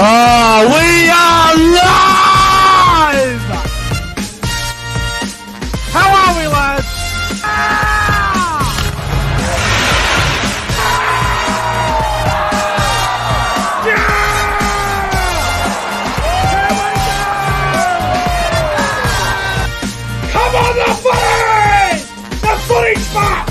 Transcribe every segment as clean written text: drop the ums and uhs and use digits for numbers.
Oh, we are live! How are we, lads? Come on, the footy! The footy spot!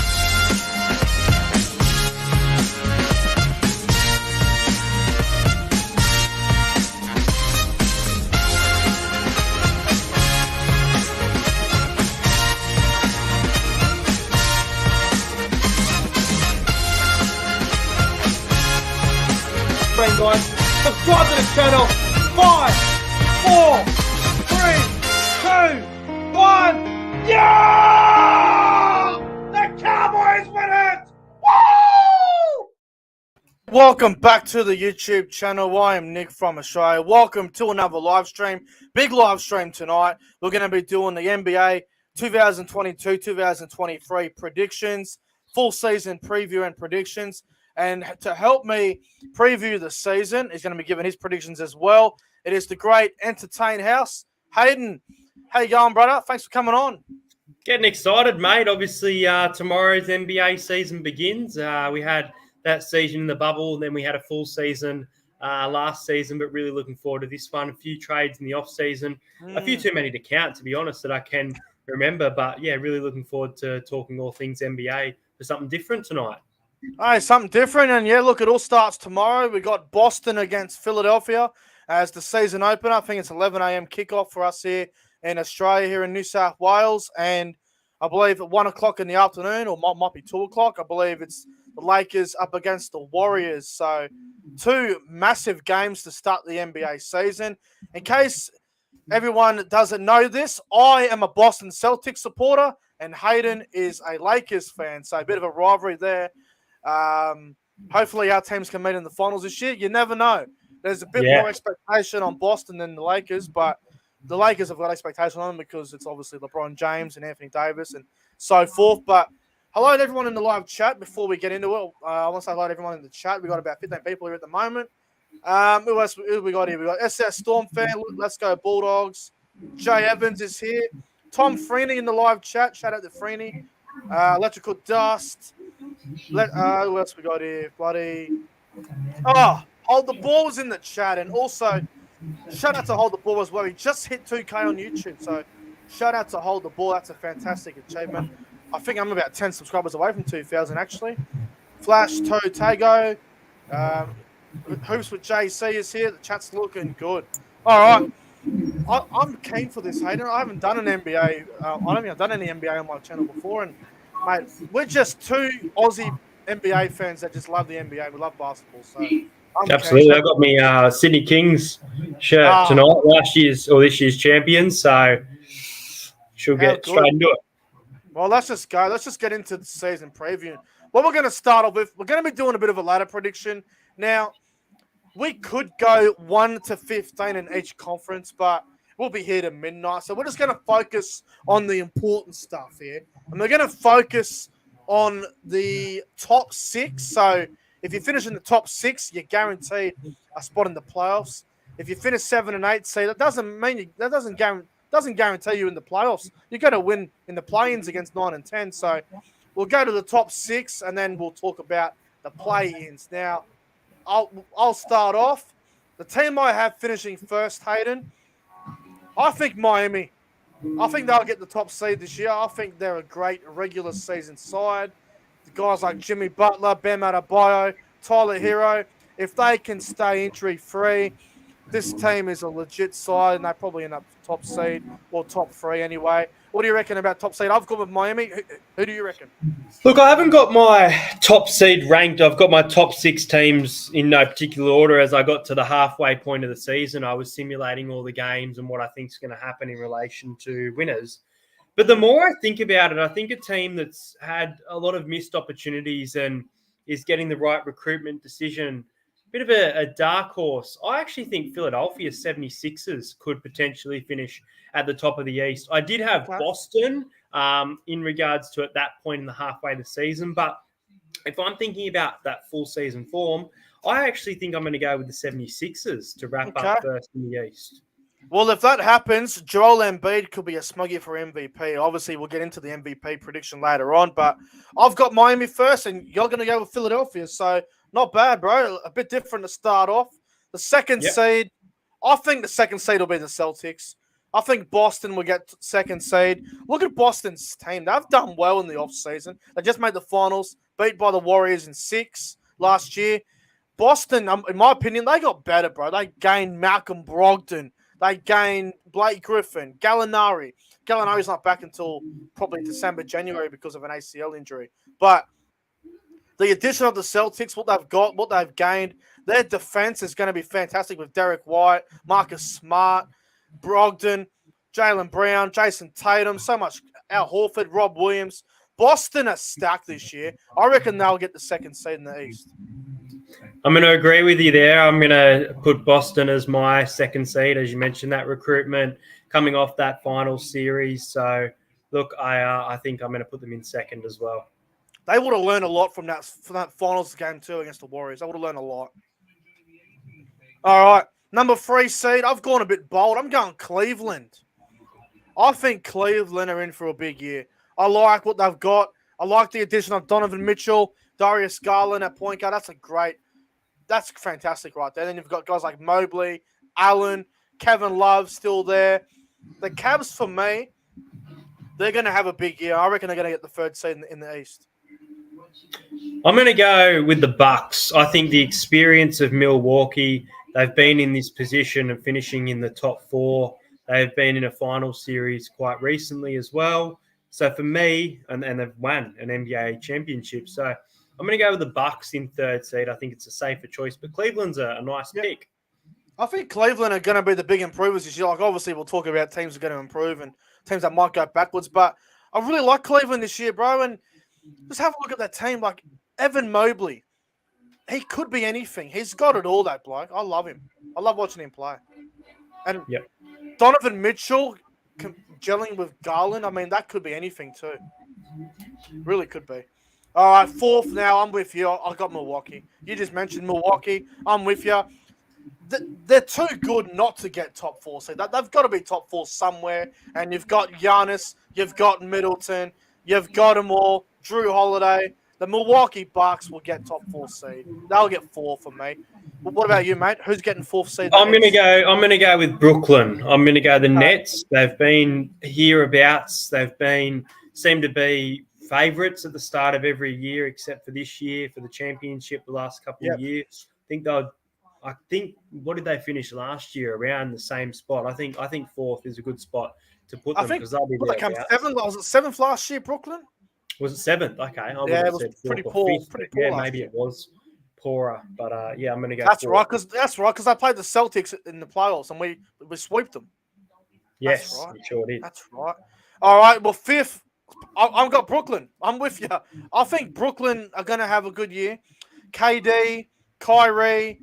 Guys, subscribe to the channel. 5, 4, 3, 2, 1. Yeah! The Cowboys win it! Woo! Welcome back to the YouTube channel. I am Nick from Australia. Welcome to another live stream. Big live stream tonight. We're going to be doing the NBA 2022-2023 predictions, full season preview and predictions. And to help me preview the season, he's going to be giving his predictions as well. It is the great Entertain House. Hayden, how you going, brother? Thanks for coming on. Getting excited, mate. Obviously, tomorrow's NBA season begins. We had that season in the bubble, and then we had a full season last season, but really looking forward to this one. A few trades in the off-season. A few too many to count, to be honest, that I can remember. But, yeah, really looking forward to talking all things NBA for something different tonight. All right, something different. And, yeah, look, it all starts tomorrow. We got Boston against Philadelphia as the season opener. I think it's 11 a.m. kickoff for us here in Australia, here in New South Wales. And I believe at 1 o'clock in the afternoon, or might be 2 o'clock, I believe it's the Lakers up against the Warriors. So two massive games to start the NBA season. In case everyone doesn't know this, I am a Boston Celtics supporter, and Hayden is a Lakers fan. So a bit of a rivalry there. Hopefully our teams can meet in the finals this year. You never know. There's a bit more expectation on Boston than the Lakers, but the Lakers have got expectation on them because it's obviously LeBron James and Anthony Davis and so forth. But hello to everyone in the live chat. Before we get into it, I want to say hello to everyone in the chat. We've got about 15 people here at the moment. Who else we got here? We got SS Storm fan. Let's go Bulldogs. Jay Evans is here. Tom Freeney in the live chat. Shout out to Freeney. Electrical Dust. Who else we got here? Hold the Ball was in the chat, and also shout out to Hold the Ball as well. He just hit 2K on YouTube, so shout out to Hold the Ball. That's a fantastic achievement. I think I'm about 10 subscribers away from 2,000 actually. Flash Toe Tago, Hoops with JC is here. The chat's looking good. All right. I'm keen for this, Hayden. I haven't done an NBA. I don't think I've done any NBA on my channel before, and mate, we're just two Aussie NBA fans that just love the NBA. We love basketball, so absolutely. I got me Sydney Kings shirt tonight. This year's champions. So she'll get straight into it. Well, let's just go. Let's just get into the season preview. What we're going to start off with, we're going to be doing a bit of a ladder prediction. Now, we could go 1 to 15 in each conference, but we'll be here to midnight. So we're just going to focus on the important stuff here. And we're going to focus on the top 6. So if you finish in the top 6, you're guaranteed a spot in the playoffs. If you finish 7 and 8, that doesn't guarantee you in the playoffs. You're going to win in the play-ins against 9 and 10. So we'll go to the top 6, and then we'll talk about the play-ins. Now, I'll start off. The team I have finishing first, Hayden, I think Miami. I think they'll get the top seed this year. I think they're a great regular season side. The guys like Jimmy Butler, Bam Adebayo, Tyler Hero, if they can stay injury-free, this team is a legit side, and they probably end up top seed or top 3 anyway. What do you reckon about top seed? I've gone with Miami. Who do you reckon? Look, I haven't got my top seed ranked. I've got my top 6 teams in no particular order. As I got to the halfway point of the season, I was simulating all the games and what I think is going to happen in relation to winners. But the more I think about it, I think a team that's had a lot of missed opportunities and is getting the right recruitment decision, bit of a dark horse. I actually think Philadelphia 76ers could potentially finish at the top of the East. I did have Boston in regards to at that point in the halfway of the season, but if I'm thinking about that full season form, I actually think I'm going to go with the 76ers to wrap Okay. up first in the East. Well, if that happens, Joel Embiid could be a smuggy for MVP. Obviously, we'll get into the MVP prediction later on, but I've got Miami first, and you're going to go with Philadelphia. So, not bad, bro. A bit different to start off. The second seed, I think the second seed will be the Celtics. I think Boston will get second seed. Look at Boston's team. They've done well in the offseason. They just made the finals, beat by the Warriors in 6 last year. Boston, in my opinion, they got better, bro. They gained Malcolm Brogdon. They gained Blake Griffin, Gallinari. Gallinari's not back until probably December, January because of an ACL injury. But the addition of the Celtics, what they've got, what they've gained, their defense is going to be fantastic with Derek White, Marcus Smart, Brogdon, Jalen Brown, Jason Tatum, so much. Al Horford, Rob Williams. Boston are stacked this year. I reckon they'll get the second seed in the East. I'm going to agree with you there. I'm going to put Boston as my second seed, as you mentioned, that recruitment coming off that final series. So, look, I think I'm going to put them in second as well. They would have learned a lot from that finals game too against the Warriors. They would have learned a lot. All right, number 3 seed. I've gone a bit bold. I'm going Cleveland. I think Cleveland are in for a big year. I like what they've got. I like the addition of Donovan Mitchell, Darius Garland at point guard. That's fantastic right there. Then you've got guys like Mobley, Allen, Kevin Love still there. The Cavs, for me, they're going to have a big year. I reckon they're going to get the third seed in the East. I'm going to go with the Bucks. I think the experience of Milwaukee, they've been in this position of finishing in the top 4. They've been in a final series quite recently as well. So for me, and they've won an NBA championship. So I'm going to go with the Bucks in third seed. I think it's a safer choice, but Cleveland's a nice pick. I think Cleveland are going to be the big improvers this year. Like, obviously, we'll talk about teams that are going to improve and teams that might go backwards, but I really like Cleveland this year, bro. And just have a look at that team. Like, Evan Mobley, he could be anything. He's got it all, that bloke. I love him. I love watching him play. And Donovan Mitchell gelling with Garland, I mean, that could be anything too. Really could be. All right, 4th now. I'm with you. I got Milwaukee. You just mentioned Milwaukee. I'm with you. They're too good not to get top 4. So they've got to be top 4 somewhere. And you've got Giannis, you've got Middleton, you've got them all. Drew Holiday. The Milwaukee Bucks will get top 4 seed. They'll get 4 for me. What about you, mate? Who's getting 4th seed? I'm going to go with Brooklyn. I'm going to go the Nets. They've been hereabouts. Seem to be favourites at the start of every year, except for this year for the championship. The last couple of years, I think what did they finish last year? Around the same spot. I think 4th is a good spot to put them because they'll be there. 7th. Was it 7th last year, Brooklyn? Was it 7th? Okay, it was pretty poor. Yeah, maybe it was poorer, but I'm going to go. That's right, because I played the Celtics in the playoffs and we swept them. Yes, that's right. We sure did. That's right. All right, well, 5th, I've got Brooklyn. I'm with you. I think Brooklyn are going to have a good year. KD, Kyrie.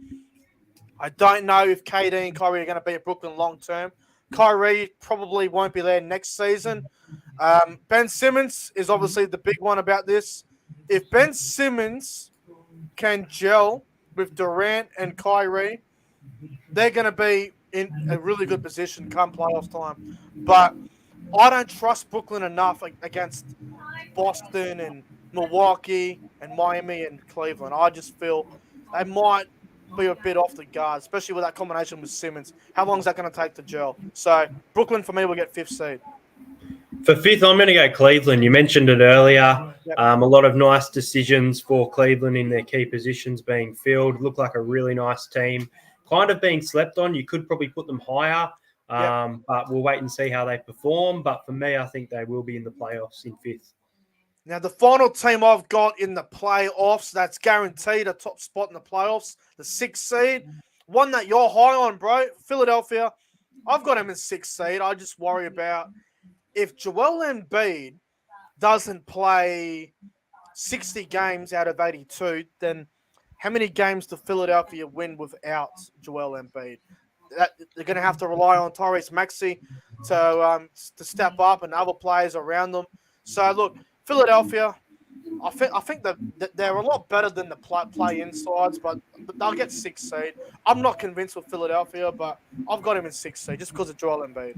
I don't know if KD and Kyrie are going to be at Brooklyn long term. Kyrie probably won't be there next season. Ben Simmons is obviously the big one about this. If Ben Simmons can gel with Durant and Kyrie, they're going to be in a really good position come playoff time. But I don't trust Brooklyn enough against Boston and Milwaukee and Miami and Cleveland. I just feel they might be a bit off the guard, especially with that combination with Simmons. How long is that going to take to gel? So Brooklyn, for me, will get 5th seed. For 5th, I'm going to go Cleveland. You mentioned it earlier. A lot of nice decisions for Cleveland in their key positions being filled. Look like a really nice team. Kind of being slept on. You could probably put them higher, but we'll wait and see how they perform. But for me, I think they will be in the playoffs in 5th. Now, the final team I've got in the playoffs, that's guaranteed a top spot in the playoffs, the 6th seed. One that you're high on, bro, Philadelphia. I've got him in 6th seed. I just worry about if Joel Embiid doesn't play 60 games out of 82, then how many games do Philadelphia win without Joel Embiid? They're going to have to rely on Tyrese Maxey to step up and other players around them. So, look, Philadelphia, I think that they're a lot better than the play-in sides, but they'll get 6th seed. I'm not convinced with Philadelphia, but I've got him in 6th seed just because of Joel Embiid.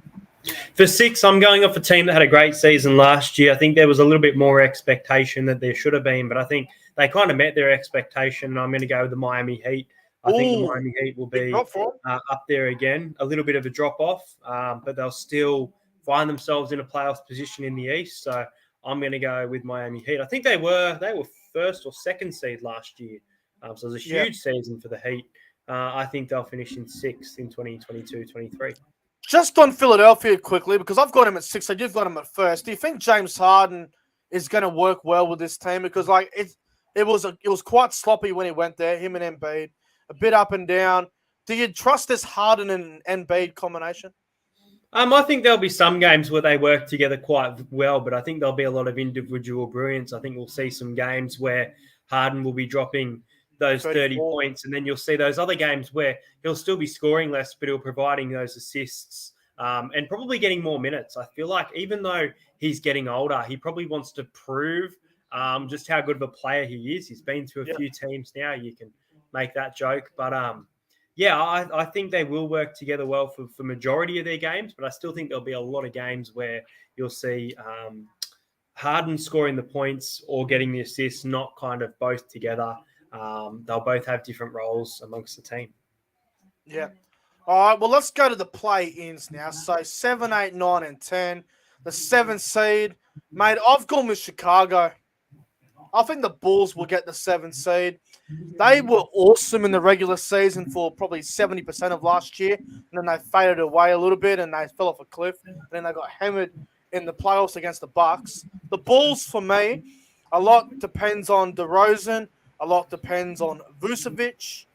For 6, I'm going off a team that had a great season last year. I think there was a little bit more expectation that there should have been, but I think they kind of met their expectation. I'm going to go with the Miami Heat. I think the Miami Heat will be up there again. A little bit of a drop-off, but they'll still find themselves in a playoff position in the East. So I'm going to go with Miami Heat. I think they were 1st or 2nd seed last year. So it was a huge season for the Heat. I think they'll finish in 6th in 2022-23. Just on Philadelphia quickly, because I've got him at 6th, you've got him at 1st. Do you think James Harden is going to work well with this team? Because like it was quite sloppy when he went there, him and Embiid, a bit up and down. Do you trust this Harden and Embiid combination? I think there'll be some games where they work together quite well, but I think there'll be a lot of individual brilliance. I think we'll see some games where Harden will be dropping those 30 points, and then you'll see those other games where he'll still be scoring less, but he'll providing those assists and probably getting more minutes. I feel like even though he's getting older, he probably wants to prove just how good of a player he is. He's been to a few teams now. You can make that joke, but I think they will work together well for majority of their games, but I still think there'll be a lot of games where you'll see Harden scoring the points or getting the assists, not kind of both together. They'll both have different roles amongst the team. Yeah. All right, well, let's go to the play-ins now. So 7, 8, 9, and 10. The 7th seed. Mate, I've gone with Chicago. I think the Bulls will get the 7th seed. They were awesome in the regular season for probably 70% of last year, and then they faded away a little bit and they fell off a cliff, and then they got hammered in the playoffs against the Bucks. The Bulls, for me, a lot depends on DeRozan. A lot depends on Vucevic.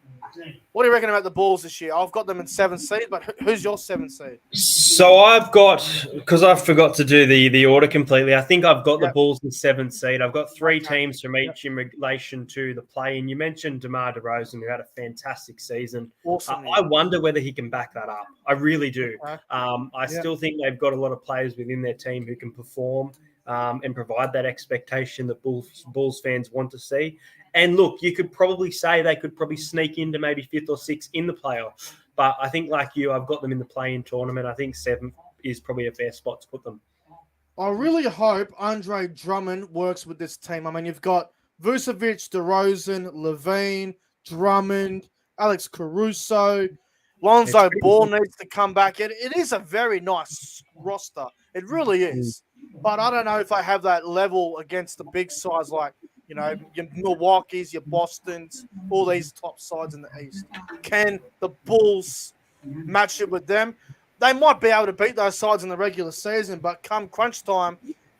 What do you reckon about the Bulls this year? I've got them in 7th seed, but who's your 7th seed? So I've got, because I forgot to do the order completely, I think I've got the Bulls in 7th seed. I've got 3 teams from each in relation to the play-in. You mentioned DeMar DeRozan, who had a fantastic season. Awesome. I wonder whether he can back that up. I really do. I still think they've got a lot of players within their team who can perform and provide that expectation that Bulls fans want to see. And look, you could probably say they could probably sneak into maybe 5th or 6th in the playoff. But I think, like you, I've got them in the play-in tournament. I think 7th is probably a fair spot to put them. I really hope Andre Drummond works with this team. I mean, you've got Vucevic, DeRozan, Levine, Drummond, Alex Caruso. Lonzo Ball needs to come back. It is a very nice roster. It really is. But I don't know if I have that level against the big sides like, you know, your Milwaukee's, your Boston's, all these top sides in the East. Can the Bulls match it with them? They might be able to beat those sides in the regular season, but come crunch time,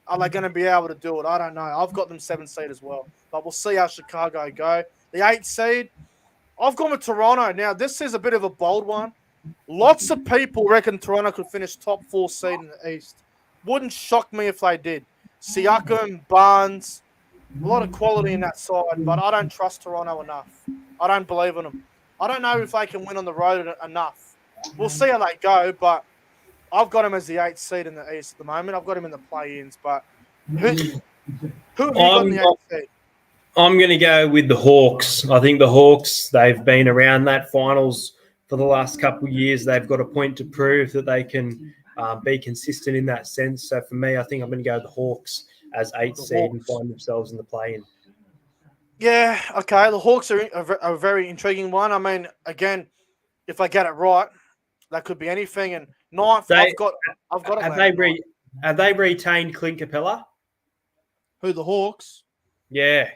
are they going to be able to do it? I don't know. I've got them 7th seed as well, but we'll see how Chicago go. The 8th seed, I've gone with Toronto. Now, this is a bit of a bold one. Lots of people reckon Toronto could finish top 4 seed in the East. Wouldn't shock me if they did. Siakam, Barnes, a lot of quality in that side, but I don't trust Toronto enough. I don't believe in them. I don't know if they can win on the road enough. We'll see how they go, but I've got them as the 8th seed in the East at the moment. I've got them in the play-ins, but who have you got in the 8th seed? I'm going to go with the Hawks. I think the Hawks, they've been around that finals for the last couple of years. They've got a point to prove that they can be consistent in that sense. So for me, I think I'm going to go with the Hawks as 8th seed and find themselves in the play-in. Yeah, okay. The Hawks are a very intriguing one. I mean, again, if I get it right, that could be anything. And 9th, I've got it. Have they retained Clint Capella? Who, the Hawks? Yeah.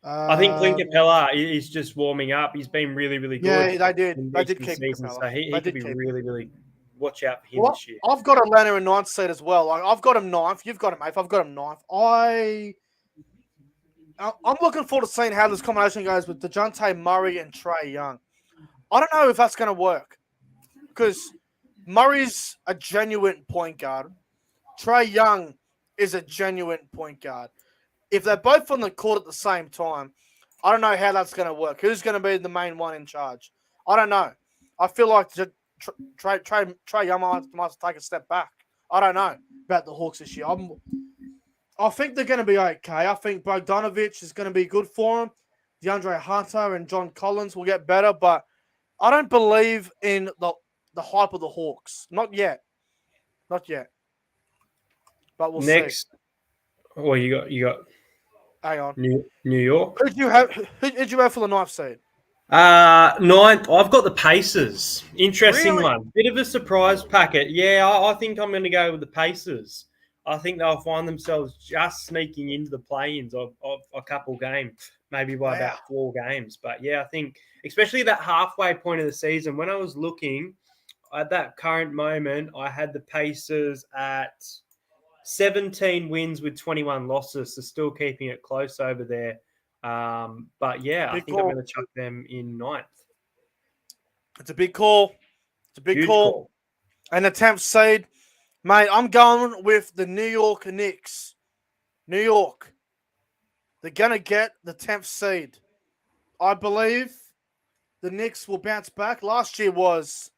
I think Clint Capella is just warming up. He's been really, really good. Yeah, they did. They did keep season, Capella. So he could be really, really watch out for him this year. I've got Atlanta in 9th seed as well. Like, I've got him 9th. You've got him 8th. I've got him 9th. I'm looking forward to seeing how this combination goes with DeJounte Murray and Trae Young. I don't know if that's going to work because Murray's a genuine point guard. Trae Young is a genuine point guard. If they're both on the court at the same time, I don't know how that's going to work. Who's going to be the main one in charge? I don't know. I feel like Trae Young might take a step back. I don't know about the Hawks this year. I think they're going to be okay. I think Bogdanovich is going to be good for them. DeAndre Hunter and John Collins will get better, but I don't believe in the hype of the Hawks. Not yet. Not yet. But we'll see. Next, well, you got Hang on. New York. Who did you have for the ninth seed? Ninth, I've got the Pacers. Interesting Really? one. Bit of a surprise packet. Yeah, I think I'm going to go with the Pacers. I think they'll find themselves just sneaking into the play-ins of a couple games, maybe by about 4 games. But yeah, I think especially that halfway point of the season, when I was looking at that current moment, I had the Pacers at 17 wins with 21 losses, so still keeping it close over there. But yeah, I think I'm going to chuck them in ninth. It's a big call. It's a big Huge call. And the 10th seed, mate, I'm going with the New York Knicks. New York. They're going to get the 10th seed. I believe the Knicks will bounce back. Last year was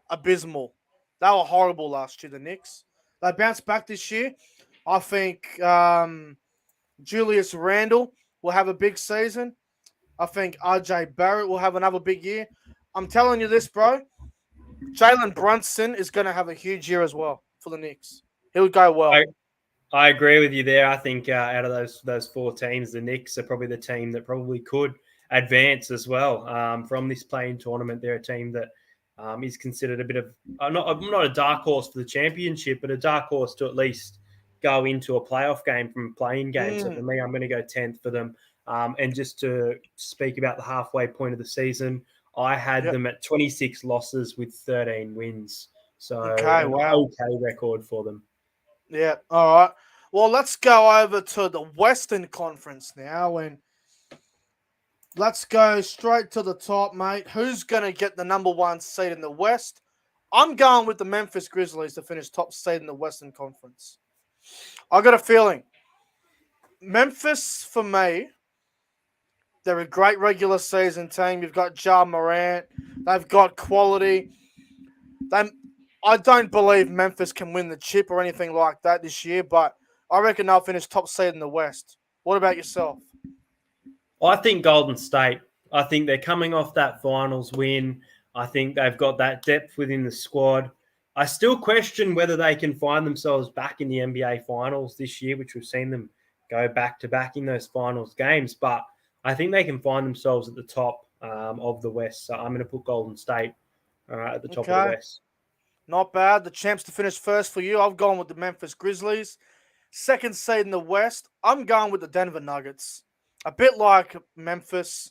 abysmal. They were horrible last year, the Knicks. They bounced back this year. I think Julius Randle will have a big season. I think RJ Barrett will have another big year. I'm telling you this, bro. Jalen Brunson is going to have a huge year as well for the Knicks. He'll go well. I agree with you there. I think out of those 4 teams, the Knicks are probably the team that probably could advance as well from this play-in tournament. They're a team that is considered a bit of not a dark horse for the championship, but a dark horse to at least go into a playoff game from a play-in game. So for me, I'm going to go 10th for them. And just to speak about the halfway point of the season, I had them at 26 losses with 13 wins. So an okay record for them. Yeah, all right. Well, let's go over to the Western Conference now, and let's go straight to the top, mate. Who's going to get the number 1 seed in the West? I'm going with the Memphis Grizzlies to finish top seed in the Western Conference. I got a feeling. Memphis, for me, they're a great regular season team. You've got Ja Morant. They've got quality. I don't believe Memphis can win the chip or anything like that this year, but I reckon they'll finish top seed in the West. What about yourself? I think Golden State. I think they're coming off that finals win. I think they've got that depth within the squad. I still question whether they can find themselves back in the NBA finals this year, which we've seen them go back-to-back in those finals games. But I think they can find themselves at the top of the West. So I'm going to put Golden State at the top of the West. Not bad. The champs to finish first for you. I've gone with the Memphis Grizzlies. Second seed in the West, I'm going with the Denver Nuggets. A bit like Memphis.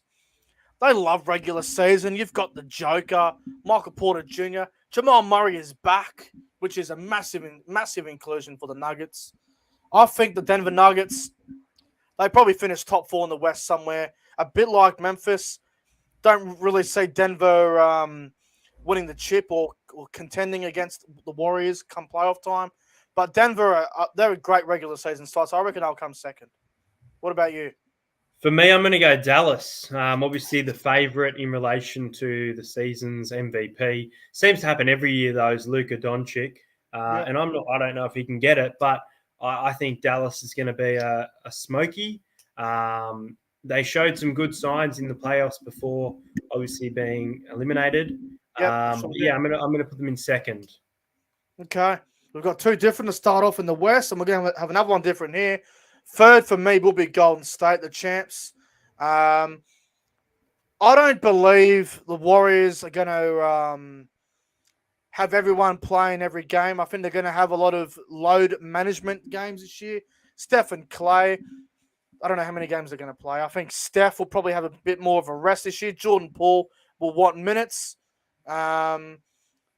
They love regular season. You've got the Joker, Michael Porter Jr. Jamal Murray is back, which is a massive inclusion for the Nuggets. I think the Denver Nuggets, they probably finish top 4 in the West somewhere. A bit like Memphis. Don't really see Denver winning the chip or contending against the Warriors come playoff time. But Denver, they're a great regular season side, so I reckon they'll come second. What about you? For me, I'm going to go Dallas. Obviously, the favourite in relation to the season's MVP. Seems to happen every year, though, is Luka Doncic. And I don't know if he can get it, but I think Dallas is going to be a smoky. They showed some good signs in the playoffs before, obviously being eliminated. I'm going to put them in second. Okay, we've got 2 different to start off in the West, and we're going to have another one different here. Third for me will be Golden State, the champs. I don't believe the Warriors are going to have everyone playing every game. I think they're going to have a lot of load management games this year. Steph and Clay, I don't know how many games they're going to play. I think Steph will probably have a bit more of a rest this year. Jordan Poole will want minutes. The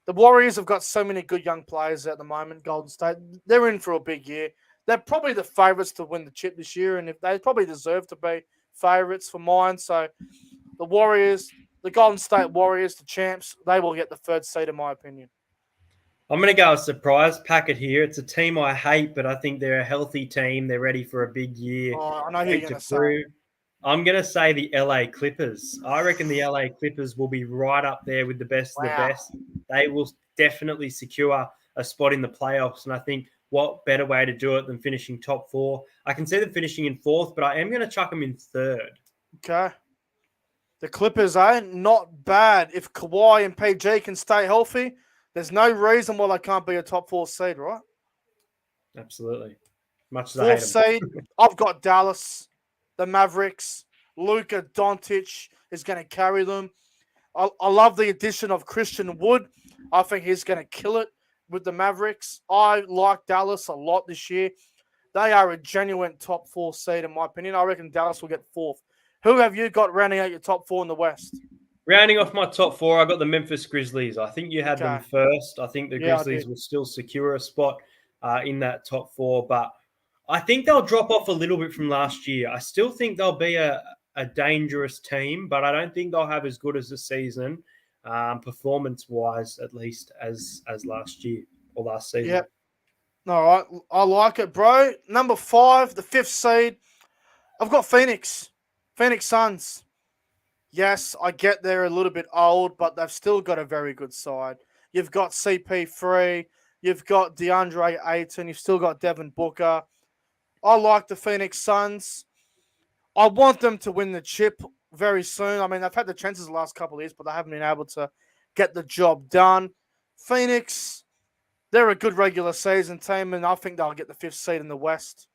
Warriors have got so many good young players at the moment, Golden State. They're in for a big year. They're probably the favourites to win the chip this year, and if they probably deserve to be favourites for mine. So the Warriors, the Golden State Warriors, the champs, they will get the 3rd seed in my opinion. I'm going to go a surprise packet here. It's a team I hate, but I think they're a healthy team. They're ready for a big year. Oh, I know who you're going to say. I'm going to say the LA Clippers. I reckon the LA Clippers will be right up there with the best of the best. They will definitely secure a spot in the playoffs. And I think what better way to do it than finishing top 4? I can see them finishing in 4th, but I am going to chuck them in 3rd. Okay. The Clippers, not bad. If Kawhi and PG can stay healthy, there's no reason why they can't be a top 4 seed, right? Absolutely. Much as I hate 4th them. seed, I've got Dallas, the Mavericks. Luka Doncic is going to carry them. I love the addition of Christian Wood. I think he's going to kill it with the Mavericks. I like Dallas a lot this year. They are a genuine top 4 seed, in my opinion. I reckon Dallas will get 4th. Who have you got rounding out your top 4 in the West? Rounding off my top 4, I got the Memphis Grizzlies. I think you had them first. I think the Grizzlies will still secure a spot in that top 4, but I think they'll drop off a little bit from last year. I still think they'll be a dangerous team, but I don't think they'll have as good as a season, performance-wise, at least, as last year or last season. Yep. All right. I like it, bro. Number 5, the 5th seed. I've got Phoenix Suns. Yes, I get they're a little bit old, but they've still got a very good side. You've got CP3. You've got DeAndre Ayton. You've still got Devin Booker. I like the Phoenix Suns. I want them to win the chip very soon. I mean, they've had the chances the last couple of years, but they haven't been able to get the job done. Phoenix, they're a good regular season team, and I think they'll get the 5th seed in the West.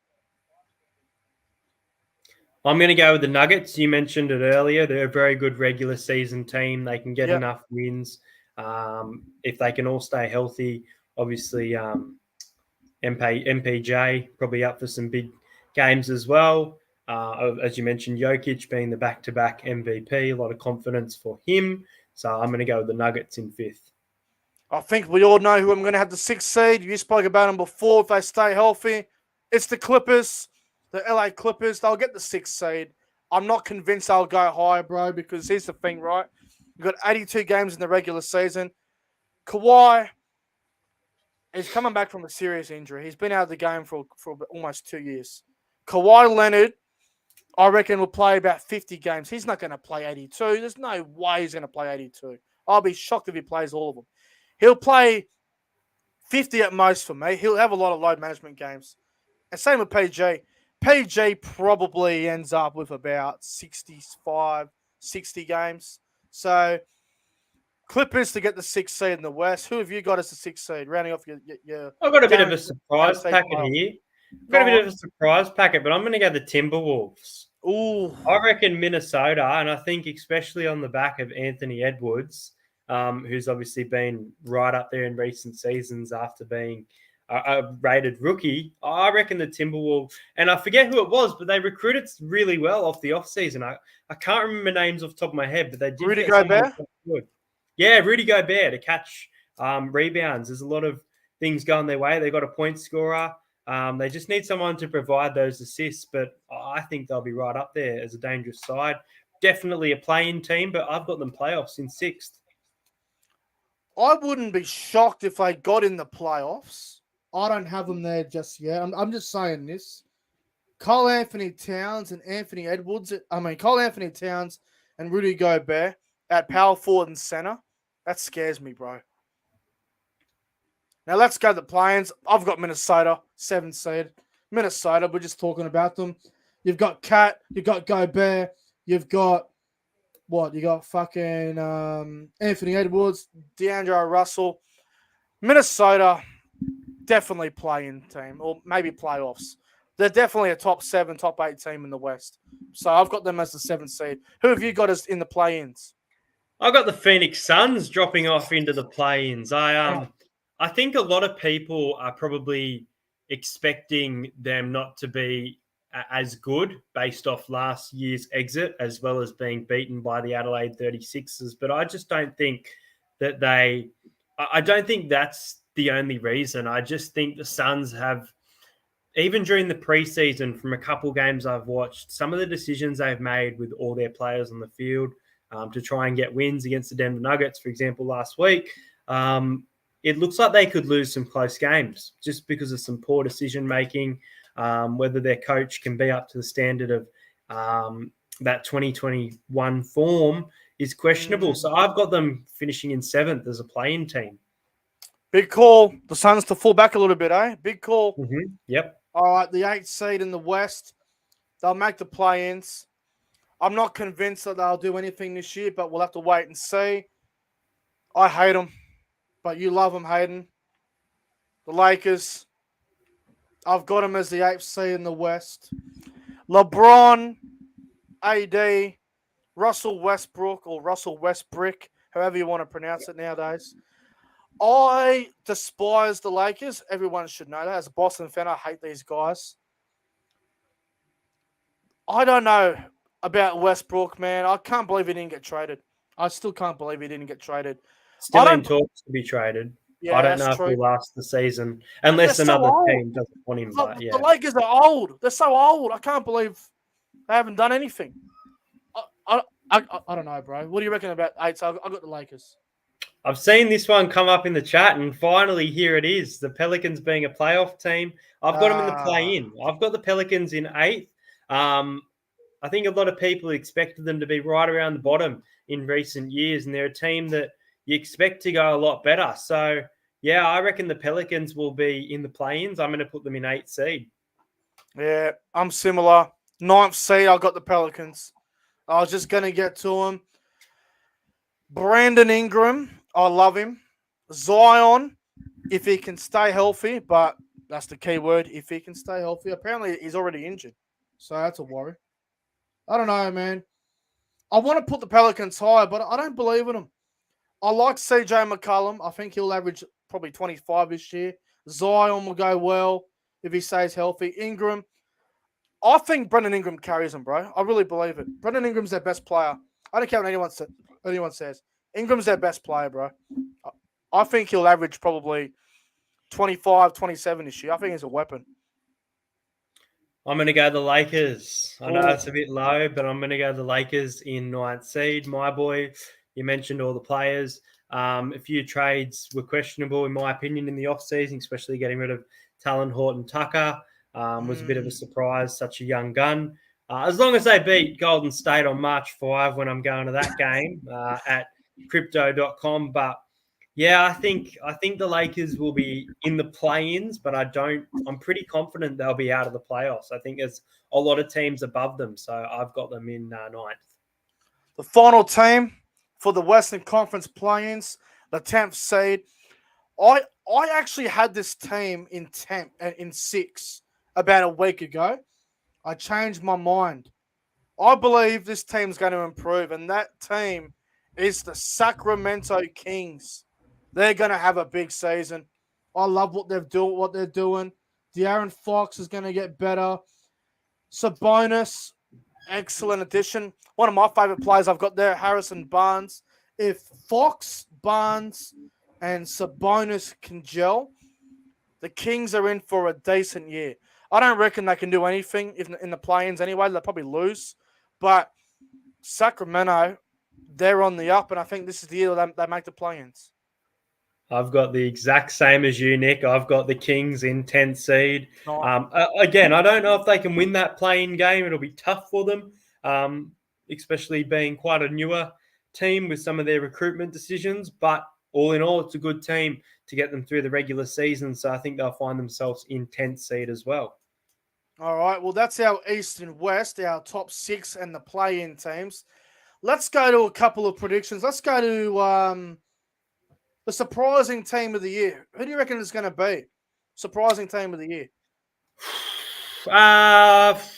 I'm going to go with the Nuggets. You mentioned it earlier. They're a very good regular season team. They can get enough wins if they can all stay healthy. Obviously, MPJ probably up for some big games as well. As you mentioned, Jokic being the back-to-back MVP, a lot of confidence for him. So I'm going to go with the Nuggets in 5th. I think we all know who I'm going to have the 6th seed. You spoke about them before. If they stay healthy, it's the Clippers. The LA Clippers, they'll get the 6th seed. I'm not convinced they'll go higher, bro, because here's the thing, right? You've got 82 games in the regular season. Kawhi is coming back from a serious injury. He's been out of the game for almost 2 years. Kawhi Leonard, I reckon, will play about 50 games. He's not going to play 82. There's no way he's going to play 82. I'll be shocked if he plays all of them. He'll play 50 at most for me. He'll have a lot of load management games. And same with PG. PG probably ends up with about 65, 60 games. So, Clippers to get the 6th seed in the West. Who have you got as the 6th seed? Rounding off your I've got a bit of a surprise packet here. I've got a bit of a surprise packet, but I'm going to go the Timberwolves. Ooh. I reckon Minnesota, and I think especially on the back of Anthony Edwards, who's obviously been right up there in recent seasons after being a rated rookie. I reckon the Timberwolves, and I forget who it was, but they recruited really well off the offseason. I can't remember names off the top of my head, but they did. Rudy Gobert? Good. Yeah, Rudy Gobert to catch rebounds. There's a lot of things going their way. They got a point scorer. They just need someone to provide those assists, but I think they'll be right up there as a dangerous side. Definitely a play-in team, but I've got them playoffs in 6th. I wouldn't be shocked if they got in the playoffs. I don't have them there just yet. I'm just saying this. Cole Anthony Towns and Anthony Edwards. Cole Anthony Towns and Rudy Gobert at power forward and center. That scares me, bro. Now let's go to the play-ins. I've got Minnesota, 7th seed. Minnesota, we're just talking about them. You've got Cat, you've got Gobert, you've got what? You got fucking Anthony Edwards, D'Angelo Russell. Minnesota, definitely play-in team, or maybe playoffs. They're definitely a top 7, top 8 team in the West. So I've got them as the 7th seed. Who have you got as in the play-ins? I've got the Phoenix Suns dropping off into the play-ins. I think a lot of people are probably expecting them not to be as good based off last year's exit, as well as being beaten by the Adelaide 36ers. But I just don't think that I don't think that's the only reason. I just think the Suns have, even during the preseason, from a couple games I've watched, some of the decisions they've made with all their players on the field to try and get wins against the Denver Nuggets, for example, last week, it looks like they could lose some close games just because of some poor decision-making, whether their coach can be up to the standard of that 2021 form is questionable. So I've got them finishing in 7th as a play-in team. Big call. The Suns to fall back a little bit, eh? Big call. Yep. All right, the 8th seed in the West. They'll make the play-ins. I'm not convinced that they'll do anything this year, but we'll have to wait and see. I hate them, but you love them, Hayden. The Lakers. I've got them as the 8th seed in the West. LeBron, AD, Russell Westbrook or Russell Westbrick, however you want to pronounce it nowadays. I despise the Lakers. Everyone should know that. As a Boston fan, I hate these guys. I don't know about Westbrook, man. I can't believe he didn't get traded. I still can't believe he didn't get traded. Still in talks to be traded. Yeah, I don't know that's if true. he'll last the season unless another team doesn't want him. But yeah, the Lakers are old. They're so old. I can't believe they haven't done anything. I don't know, bro. What do you reckon about 8? So I got the Lakers. I've seen this one come up in the chat, and finally here it is. The Pelicans being a playoff team. I've got them in the play-in. I've got the Pelicans in 8th. I think a lot of people expected them to be right around the bottom in recent years, and they're a team that you expect to go a lot better. So, yeah, I reckon the Pelicans will be in the play-ins. I'm going to put them in 8th seed. Yeah, I'm similar. 9th seed, I got the Pelicans. I was just going to get to them. Brandon Ingram, I love him. Zion, if he can stay healthy, but that's the key word, if he can stay healthy. Apparently, he's already injured, so that's a worry. I don't know, man. I want to put the Pelicans higher, but I don't believe in them. I like CJ McCollum. I think he'll average probably 25 this year. Zion will go well if he stays healthy. Ingram, I think Brandon Ingram carries him, bro. I really believe it. Brandon Ingram's their best player. I don't care what anyone says. Ingram's their best player, bro. I think he'll average probably 25, 27 this year. I think he's a weapon. I'm going to go the Lakers. I know it's a bit low, but I'm going to go the Lakers in 9th seed. My boy, you mentioned all the players. A few trades were questionable, in my opinion, in the offseason, especially getting rid of Talon Horton-Tucker. Was a bit of a surprise, such a young gun. As long as they beat Golden State on March 5 when I'm going to that game at crypto.com. But yeah, I think the Lakers will be in the play-ins, but I'm pretty confident they'll be out of the playoffs. I think there's a lot of teams above them, so I've got them in 9th. The final team for the Western Conference play-ins, the 10th seed. I actually had this team in 6 about a week ago. I changed my mind. I believe this team's going to improve, and that team is the Sacramento Kings. They're going to have a big season. I love what they're doing. De'Aaron Fox is going to get better. Sabonis, excellent addition. One of my favorite players I've got there, Harrison Barnes. If Fox, Barnes, and Sabonis can gel, the Kings are in for a decent year. I don't reckon they can do anything in the play-ins anyway. They'll probably lose. But Sacramento, they're on the up, and I think this is the year they make the play-ins. I've got the exact same as you, Nick. I've got the Kings in 10th seed. Nice. Again, I don't know if they can win that play-in game. It'll be tough for them, especially being quite a newer team with some of their recruitment decisions. But all in all, it's a good team to get them through the regular season. So I think they'll find themselves in 10th seed as well. All right. Well, that's our East and West, our top 6 and the play-in teams. Let's go to a couple of predictions. Let's go to the surprising team of the year. Who do you reckon it's going to be? Surprising team of the year.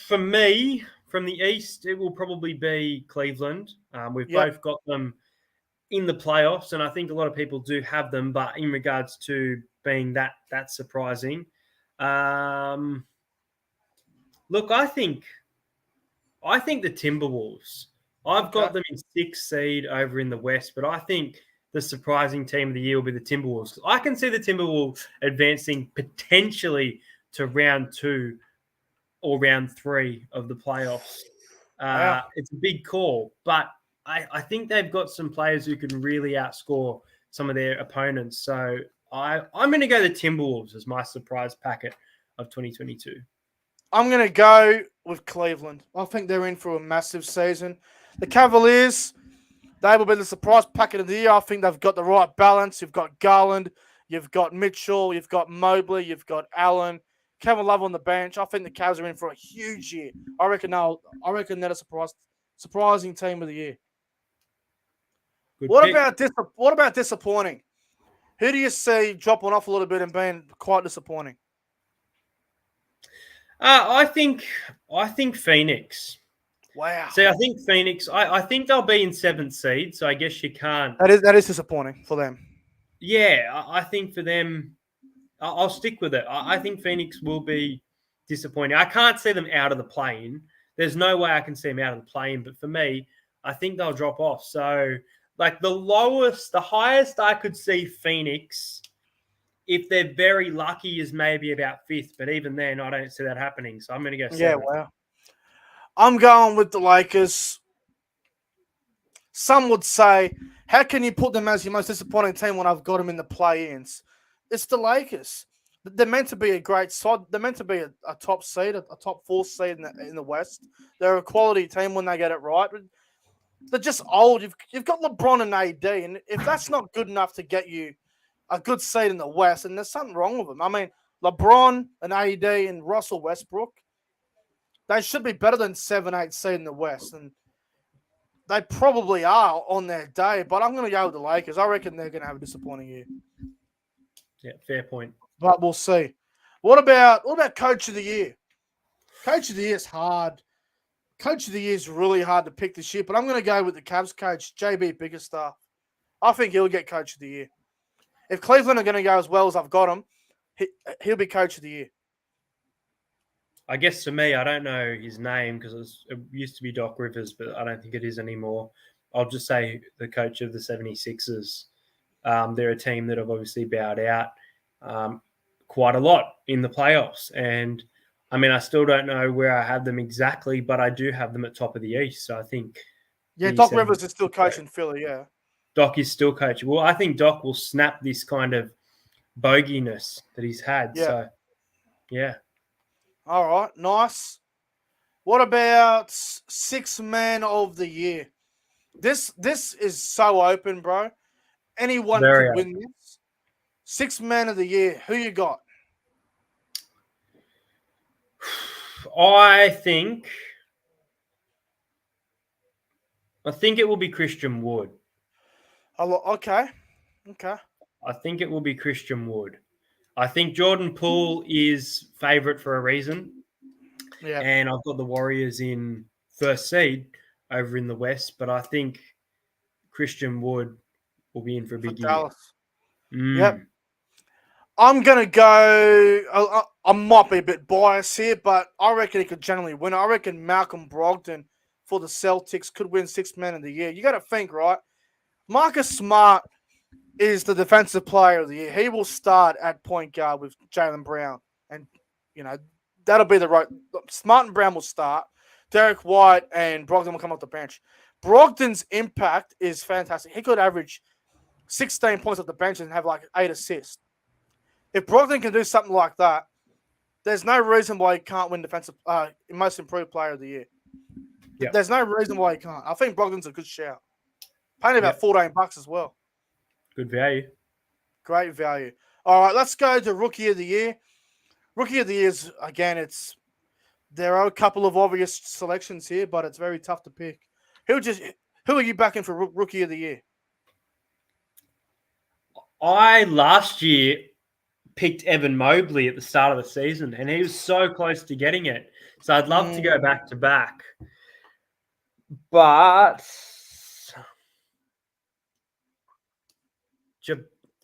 For me, from the East, it will probably be Cleveland. We've both got them in the playoffs, and I think a lot of people do have them, but in regards to being that surprising, look, I think the Timberwolves. I've got them in 6th seed over in the West, but I think the surprising team of the year will be the Timberwolves. I can see the Timberwolves advancing potentially to round 2 or round 3 of the playoffs. It's a big call, but I think they've got some players who can really outscore some of their opponents. So I'm going to go the Timberwolves as my surprise packet of 2022. I'm going to go with Cleveland. I think they're in for a massive season. The Cavaliers, they will be the surprise packet of the year. I think they've got the right balance. You've got Garland. You've got Mitchell. You've got Mobley. You've got Allen. Kevin Love on the bench. I think the Cavs are in for a huge year. I reckon they're a surprising team of the year. Good What pick. about disappointing? Who do you see dropping off a little bit and being quite disappointing? I think Phoenix. Wow. See, I think Phoenix. I think they'll be in 7th seed, so I guess you can't. That is disappointing for them. Yeah, I think for them, I'll stick with it. I think Phoenix will be disappointing. I can't see them out of the play-in. There's no way I can see them out of the play-in. But for me, I think they'll drop off. So, like the highest I could see Phoenix, if they're very lucky, is maybe about 5th. But even then, I don't see that happening. So I'm going to go 7th. Yeah, wow. I'm going with the Lakers. Some would say, how can you put them as your most disappointing team when I've got them in the play-ins? It's the Lakers. They're meant to be a great side. They're meant to be a top seed, a top 4 seed in the West. They're a quality team when they get it right. But they're just old. You've got LeBron and AD, and if that's not good enough to get you a good seed in the West, and there's something wrong with them. I mean, LeBron and AD and Russell Westbrook, they should be better than 7-8 seed in the West, and they probably are on their day. But I'm going to go with the Lakers. I reckon they're going to have a disappointing year. Yeah, fair point. But we'll see. What about Coach of the Year? Coach of the Year is hard. Coach of the Year is really hard to pick this year, but I'm going to go with the Cavs coach, JB Bickerstaff. I think he'll get Coach of the Year. If Cleveland are going to go as well as I've got him, he'll be Coach of the Year. I guess for me, I don't know his name because it used to be Doc Rivers, but I don't think it is anymore. I'll just say the coach of the 76ers. They're a team that have obviously bowed out quite a lot in the playoffs. And, I mean, I still don't know where I have them exactly, but I do have them at top of the East. So I think... Yeah, Doc Rivers is still coaching Philly, yeah. Doc is still coaching. Well, I think Doc will snap this kind of boginess that he's had. Yeah. So, yeah. All right, nice. What about 6th man of the year? This is so open, bro. Anyone could win this. 6th man of the year. Who you got? I think it will be Christian Wood. Okay. I think it will be Christian Wood. I think Jordan Poole is favourite for a reason. Yeah. And I've got the Warriors in 1st seed over in the West, but I think Christian Wood will be in for a big year. Dallas. Yep. I'm going to go, I might be a bit biased here, but I reckon he could generally win. I reckon Malcolm Brogdon for the Celtics could win 6th man of the year. You got to think, right? Marcus Smart is the defensive player of the year. He will start at point guard with Jaylen Brown. And, you know, that'll be the right. Smart and Brown will start. Derek White and Brogdon will come off the bench. Brogdon's impact is fantastic. He could average 16 points off the bench and have like 8 assists. If Brogdon can do something like that, there's no reason why he can't win defensive most improved player of the year. Yep. There's no reason why he can't. I think Brogdon's a good shout. Paying about $14 as well. Good value. Great value. All right, let's go to Rookie of the Year. Rookie of the Year is, again, there are a couple of obvious selections here, but it's very tough to pick. Who are you backing for Rookie of the Year? I last year picked Evan Mobley at the start of the season, and he was so close to getting it. So I'd love to go back to back. But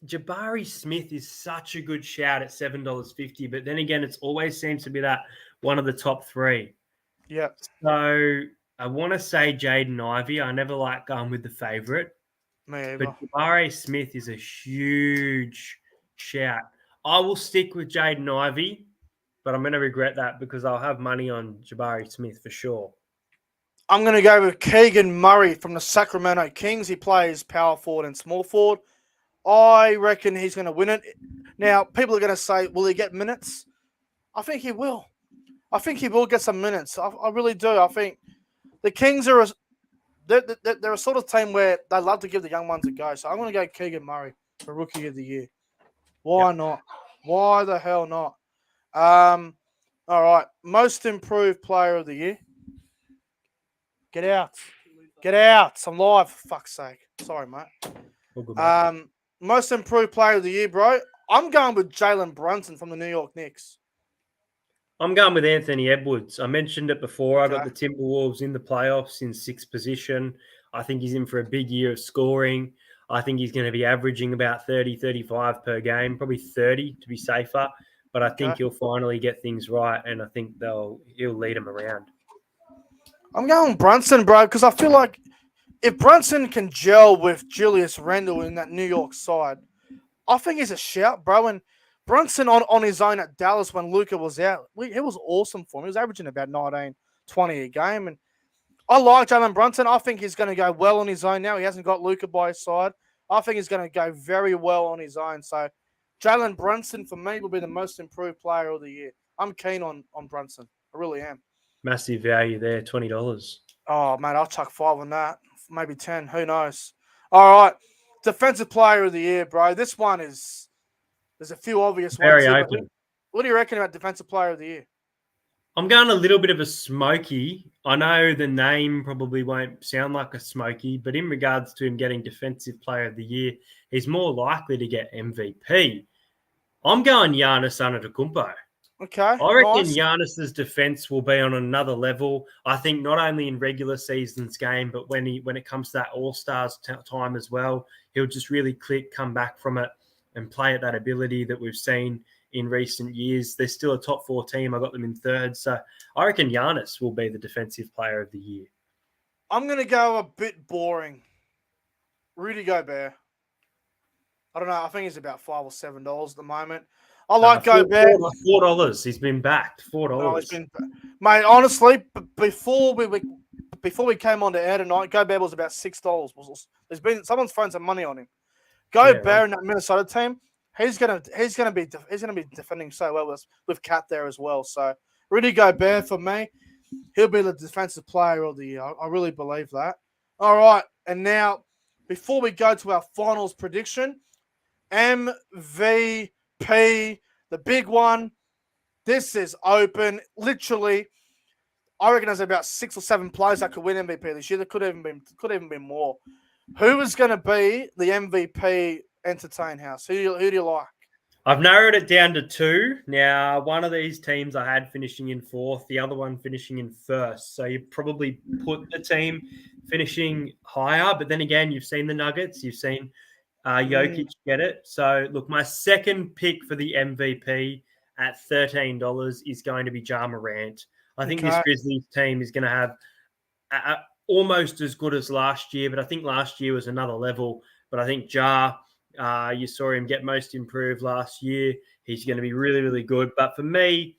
Jabari Smith is such a good shout at $7.50, but then again, it always seems to be that one of the top 3. Yeah. So I want to say Jaden Ivey. I never like going with the favorite. But Jabari Smith is a huge shout. I will stick with Jaden Ivey, but I'm going to regret that because I'll have money on Jabari Smith for sure. I'm going to go with Keegan Murray from the Sacramento Kings. He plays power forward and small forward. I reckon he's going to win it. Now, people are going to say, will he get minutes? I think he will. I think he will get some minutes. I really do. I think the Kings are they're a sort of team where they love to give the young ones a go. So I'm going to go Keegan Murray for Rookie of the Year. Why not? Why the hell not? All right. Most improved player of the year. Get out. Get out. I'm live, for fuck's sake. Sorry, mate. All good, mate. Most improved player of the year, bro. I'm going with Jalen Brunson from the New York Knicks. I'm going with Anthony Edwards. I mentioned it before. I got Okay. the Timberwolves in the playoffs in 6th position. I think he's in for a big year of scoring. I think he's going to be averaging about 30, 35 per game, probably 30 to be safer. But I think he'll finally get things right, and I think he'll lead them around. I'm going Brunson, bro, because I feel like if Brunson can gel with Julius Randle in that New York side, I think he's a shout, bro. And Brunson on his own at Dallas when Luka was out, it was awesome for him. He was averaging about 19, 20 a game. And I like Jalen Brunson. I think he's going to go well on his own now. He hasn't got Luka by his side. I think he's going to go very well on his own. So Jalen Brunson, for me, will be the most improved player of the year. I'm keen on Brunson. I really am. Massive value there, $20. Oh, man, I'll chuck 5 on that. Maybe 10. Who knows? All right. Defensive player of the year, bro. This one is... There's a few obvious ones Very here. open. What do you reckon about defensive player of the year? I'm going a little bit of a smoky. I know the name probably won't sound like a smoky, but in regards to him getting defensive player of the year, he's more likely to get MVP. I'm going Giannis Antetokounmpo. Okay, I reckon nice. Giannis's defense will be on another level. I think not only in regular season's game, but when it comes to that All-Stars time as well, he'll just really click, come back from it, and play at that ability that we've seen in recent years. They're still a top 4 team. I got them in 3rd. So I reckon Giannis will be the defensive player of the year. I'm going to go a bit boring. Rudy Gobert. I don't know. I think he's about $5 or $7 at the moment. I like Gobert. $4. He's been backed. $4. Oh, mate, honestly, before we came on to air tonight, Gobert was about $6. There's been someone's thrown some money on him. Gobert in that Minnesota team, he's gonna be defending so well with Cat there as well. So Rudy Gobert for me, he'll be the defensive player of the year. I really believe that. All right, and now before we go to our finals prediction, MVP, the big one. This is open. Literally, I reckon there's about 6 or 7 players that could win MVP this year. There could even been more. Who is going to be the MVP entertain house? Who do you like? I've narrowed it down to 2. Now, one of these teams I had finishing in 4th, the other one finishing in 1st. So you probably put the team finishing higher. But then again, you've seen the Nuggets. You've seen Jokic get it. So, look, my second pick for the MVP at $13 is going to be Ja Morant. I think this Grizzlies team is going to have almost as good as last year, but I think last year was another level. But I think Ja, you saw him get most improved last year. He's going to be really, really good. But for me,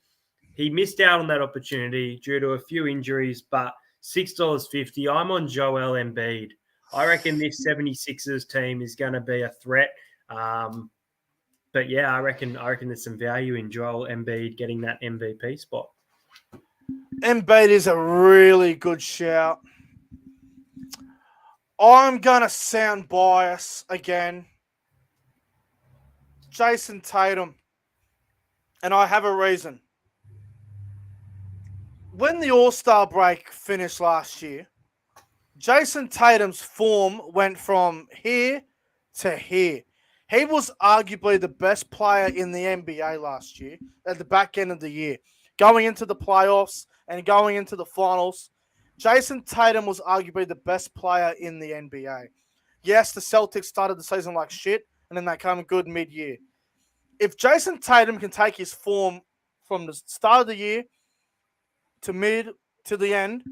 he missed out on that opportunity due to a few injuries, but $6.50, I'm on Joel Embiid. I reckon this 76ers team is going to be a threat. But yeah, I reckon there's some value in Joel Embiid getting that MVP spot. Embiid is a really good shout. I'm going to sound biased again. Jason Tatum. And I have a reason. When the All-Star break finished last year, Jason Tatum's form went from here to here. He was arguably the best player in the NBA last year at the back end of the year. Going into the playoffs and going into the finals, Jason Tatum was arguably the best player in the NBA. Yes, the Celtics started the season like shit, and then they came good mid-year. If Jason Tatum can take his form from the start of the year to mid to the end,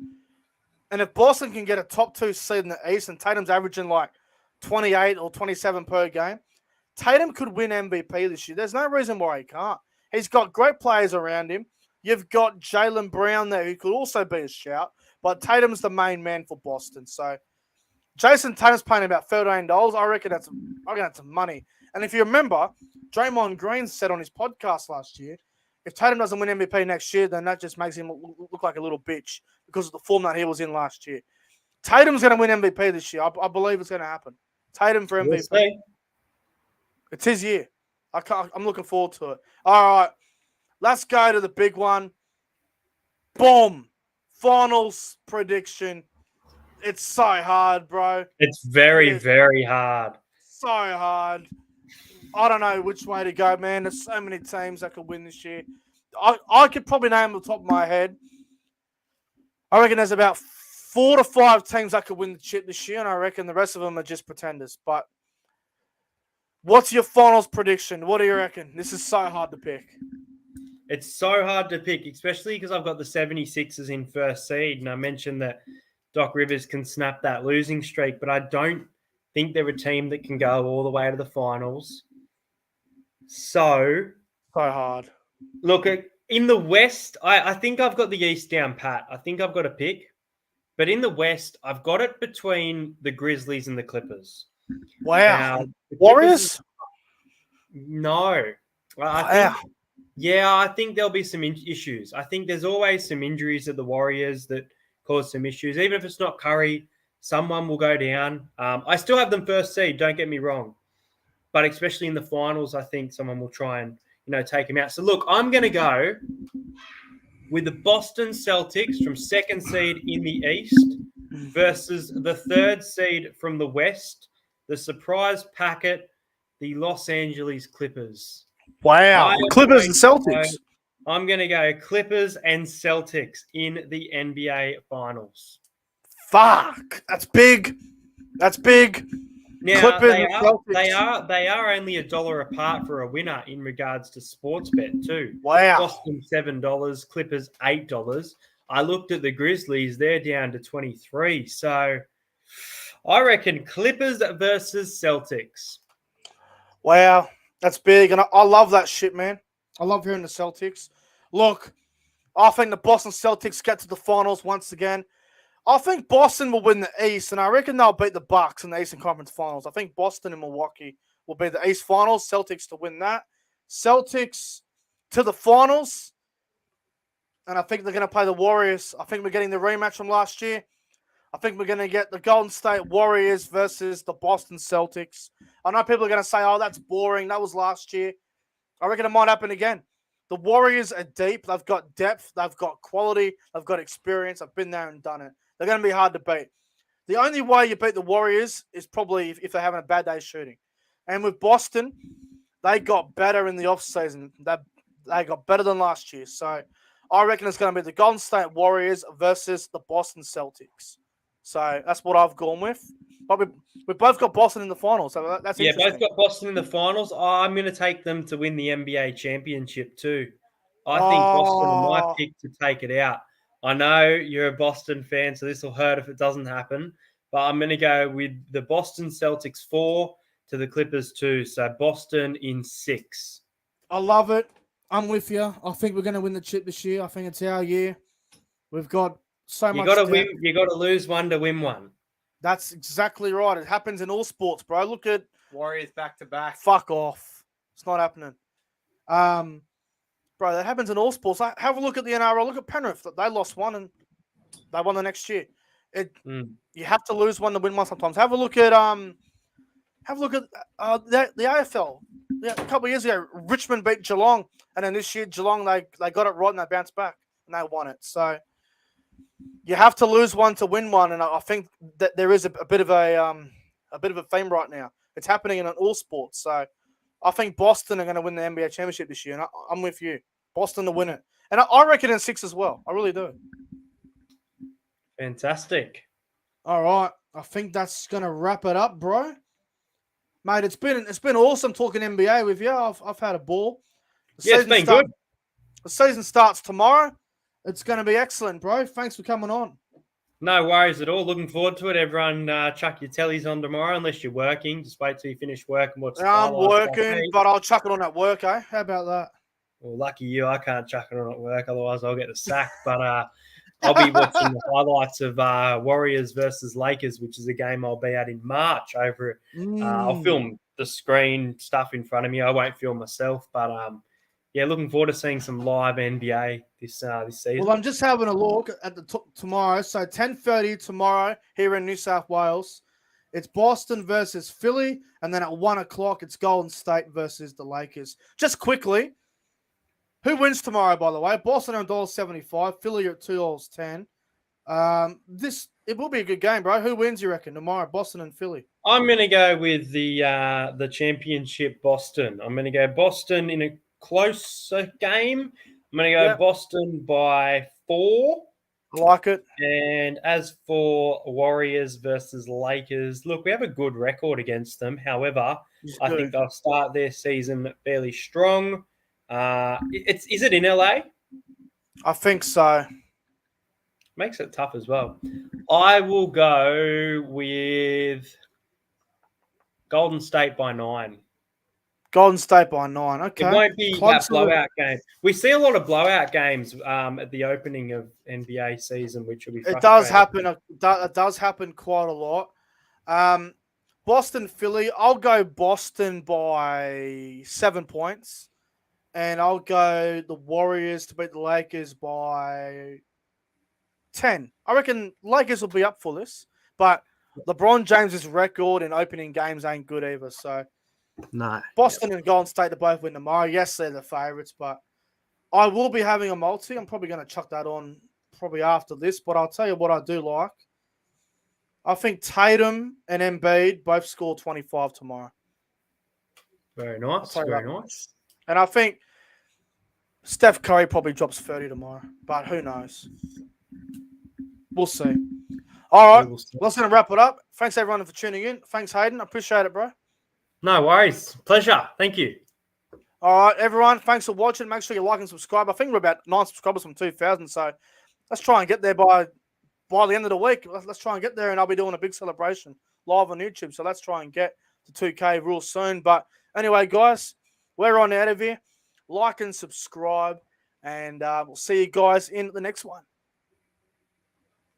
and if Boston can get a top 2 seed in the East and Tatum's averaging like 28 or 27 per game, Tatum could win MVP this year. There's no reason why he can't. He's got great players around him. You've got Jaylen Brown there who could also be a shout, but Tatum's the main man for Boston. So Jason Tatum's paying about $13. I reckon that's some money. And if you remember, Draymond Green said on his podcast last year, if Tatum doesn't win MVP next year, then that just makes him look like a little bitch because of the form that he was in last year. Tatum's going to win MVP this year. I believe it's going to happen. Tatum for MVP. We'll see. It's his year. I'm looking forward to it. All right, let's go to the big one. Boom. Finals prediction. It's so hard, bro. It's very, It is very hard. so hard. I don't know which way to go, man. There's so many teams that could win this year. I could probably name the top of my head. I reckon there's about 4 to 5 teams that could win the chip this year, and I reckon the rest of them are just pretenders. But what's your finals prediction? What do you reckon? This is so hard to pick. It's so hard to pick, especially because I've got the 76ers in first seed, and I mentioned that Doc Rivers can snap that losing streak, but I don't think they're a team that can go all the way to the finals. So hard. Look, in the West, I think I've got the East down pat. I think I've got a pick. But in the West, I've got it between the Grizzlies and the Clippers. Wow. Now, Warriors? No. Wow. I think there'll be some issues. I think there's always some injuries at the Warriors that cause some issues. Even if it's not Curry, someone will go down. I still have them first seed, don't get me wrong. But especially in the finals, I think someone will try and take him out. So, look, I'm going to go with the Boston Celtics from second seed in the East versus the third seed from the West, the surprise packet, the Los Angeles Clippers. Wow. Clippers and Celtics. I'm going to go Clippers and Celtics in the NBA Finals. Fuck. That's big. That's big. Now, Clippers they are only $1 apart for a winner in regards to sports bet too. Wow. Boston $7, Clippers $8. I looked at the Grizzlies; they're down to 23. So, I reckon Clippers versus Celtics. Wow, that's big, and I love that shit, man. I love hearing the Celtics. Look, I think the Boston Celtics get to the finals once again. I think Boston will win the East, and I reckon they'll beat the Bucks in the Eastern Conference Finals. I think Boston and Milwaukee will be the East Finals. Celtics to win that. Celtics to the finals, and I think they're going to play the Warriors. I think we're getting the rematch from last year. I think we're going to get the Golden State Warriors versus the Boston Celtics. I know people are going to say, oh, that's boring. That was last year. I reckon it might happen again. The Warriors are deep. They've got depth. They've got quality. They've got experience. I've been there and done it. They're going to be hard to beat. The only way you beat the Warriors is probably if they're having a bad day shooting. And with Boston, they got better in the offseason. They got better than last year. So I reckon it's going to be the Golden State Warriors versus the Boston Celtics. So that's what I've gone with. But we both got Boston in the finals. So that's interesting. Both got Boston in the finals. I'm going to take them to win the NBA championship too. I think Boston are my pick to take it out. I know you're a Boston fan, so this will hurt if it doesn't happen. But I'm going to go with the Boston Celtics 4 to the Clippers 2. So Boston in 6. I love it. I'm with you. I think we're going to win the chip this year. I think it's our year. We've got so much. You got to lose one to win one. That's exactly right. It happens in all sports, bro. Look at Warriors back to back. Fuck off. It's not happening. Bro, that happens in all sports. Have a look at the NRL. Look at Penrith. They lost one and they won the next year. You have to lose one to win one sometimes. Have a look at the AFL. Yeah, a couple of years ago, Richmond beat Geelong, and then this year Geelong they got it right and they bounced back and they won it. So you have to lose one to win one, and I think that there is a bit of a theme right now. It's happening in all sports. So I think Boston are going to win the NBA championship this year, and I'm with you. Boston to win it, and I reckon in 6 as well. I really do. Fantastic. All right, I think that's going to wrap it up, bro. Mate, it's been awesome talking NBA with you. I've had a ball. It's been good. The season starts tomorrow. It's going to be excellent, bro. Thanks for coming on. No worries at all. Looking forward to it. Everyone, chuck your tellies on tomorrow unless you're working. Just wait till you finish work and watch. I'm working, but I'll chuck it on at work, eh? How about that? Well, lucky you. I can't chuck it on at work. Otherwise, I'll get the sack. But I'll be watching the highlights of Warriors versus Lakers, which is a game I'll be at in March. I'll film the screen stuff in front of me. I won't film myself, but looking forward to seeing some live NBA this season. Well, I'm just having a look at the tomorrow. So 10:30 tomorrow here in New South Wales It's Boston versus Philly, and then at 1 o'clock, it's Golden State versus the Lakers. Just quickly, who wins tomorrow, by the way? Boston at $1.75, Philly at $2.10. It will be a good game, bro. Who wins, you reckon, tomorrow? Boston and Philly. I'm going to go with the championship Boston. I'm going to go Boston in a closer game. I'm going to go Boston by 4. I like it. And as for Warriors versus Lakers, look, we have a good record against them. However, I think they'll start their season fairly strong. Is it in LA? I think so. Makes it tough as well. I will go with Golden State by 9. Golden State by 9. Okay. It won't be that blowout game. We see a lot of blowout games at the opening of NBA season, which will be frustrating. It does happen. It does happen quite a lot. Boston, Philly. I'll go Boston by 7 points. And I'll go the Warriors to beat the Lakers by 10. I reckon Lakers will be up for this. But LeBron James's record in opening games ain't good either. So no. Boston and Golden State to both win tomorrow. Yes, they're the favourites, but I will be having a multi. I'm probably going to chuck that on probably after this. But I'll tell you what I do like. I think Tatum and Embiid both score 25 tomorrow. Very nice. Very nice. And I think Steph Curry probably drops 30 tomorrow. But who knows? We'll see. All right. Let's going to wrap it up. Thanks, everyone, for tuning in. Thanks, Hayden. I appreciate it, bro. No worries. Pleasure. Thank you. All right, everyone. Thanks for watching. Make sure you like and subscribe. I think we're about 9 subscribers from 2,000. So let's try and get there by the end of the week. Let's try and get there, and I'll be doing a big celebration live on YouTube. So let's try and get to 2K real soon. But anyway, guys, we're on out of here. Like and subscribe, and we'll see you guys in the next one.